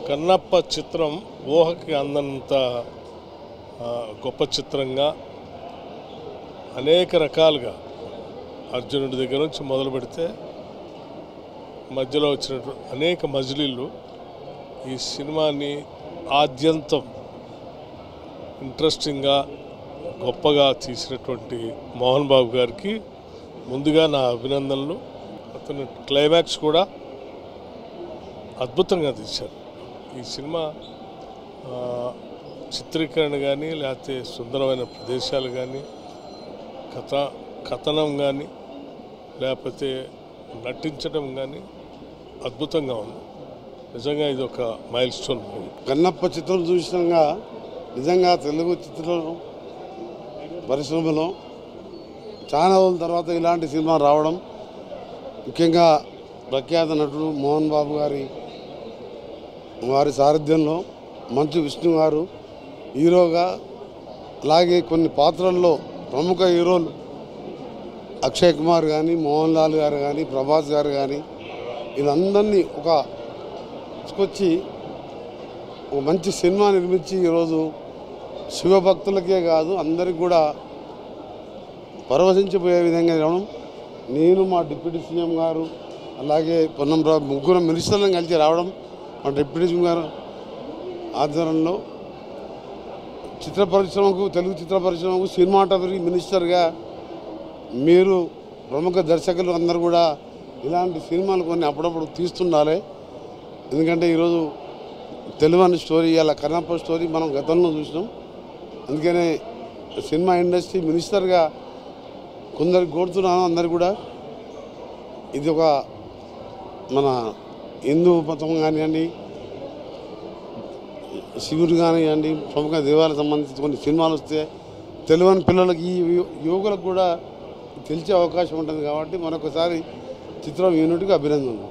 కన్నప్ప చిత్రం ఊహకి అందంత గొప్ప చిత్రంగా అనేక రకాలుగా అర్జునుడి దగ్గర నుంచి మొదలు పెడితే మధ్యలో వచ్చినటువంటి అనేక మజిలీలు ఈ సినిమాని ఆద్యంతం ఇంట్రెస్టింగ్గా గొప్పగా తీసినటువంటి మోహన్ బాబు గారికి ముందుగా నా అభినందనలు. అతను క్లైమాక్స్ కూడా అద్భుతంగా తీశారు. ఈ సినిమా చిత్రీకరణ కానీ లేకపోతే సుందరమైన ప్రదేశాలు కానీ కథనం కానీ లేకపోతే నటించడం కానీ అద్భుతంగా ఉంది. నిజంగా ఇది ఒక మైల్ స్టోన్ మూవీ. కన్నప్ప చిత్రం చూసినాక నిజంగా తెలుగు చిత్ర పరిశ్రమలో చాలా రోజుల తర్వాత ఇలాంటి సినిమా రావడం, ముఖ్యంగా ప్రఖ్యాత నటుడు మోహన్ బాబు వారి సారథ్యంలో మంచు విష్ణు గారు హీరోగా, అలాగే కొన్ని పాత్రల్లో ప్రముఖ హీరోలు అక్షయ్ కుమార్ కానీ, మోహన్ లాల్ గారు కానీ, ప్రభాస్ గారు కానీ వీళ్ళందరినీ తీసుకొచ్చి ఒక మంచి సినిమా నిర్మించి ఈరోజు శివభక్తులకే కాదు అందరికి కూడా పరవశించిపోయే విధంగా రావడం, నేను మా డిప్యూటీ సీఎం గారు అలాగే పొన్నంరావు ముగ్గురు మినిస్టర్లను కలిసి రావడం, మా డిప్యూటీ సీఎం గారు ఆధ్వర్యంలో చిత్ర పరిశ్రమకు, తెలుగు చిత్ర పరిశ్రమకు సినిమాటోగ్రఫీ మినిస్టర్గా మీరు ప్రముఖ దర్శకులు అందరూ కూడా ఇలాంటి సినిమాలు కొన్ని అప్పుడప్పుడు తీస్తుండాలి. ఎందుకంటే ఈరోజు తెలుగు స్టోరీ, అలా కన్నప్ప స్టోరీ మనం గతంలో చూసినాం. అందుకనే సినిమా ఇండస్ట్రీ మినిస్టర్గా కొందరికి కోరుతున్నాను, అందరు కూడా ఇది ఒక మన హిందూ మతం కానివ్వండి, శివుడు కానివ్వండి, ప్రముఖ దేవాలకు సంబంధించి కొన్ని సినిమాలు వస్తే తెలుగు పిల్లలకి, ఈ యువకులకు కూడా తెలిసే అవకాశం ఉంటుంది. కాబట్టి మరొకసారి చిత్రం యూనిట్కి అభినందనలు.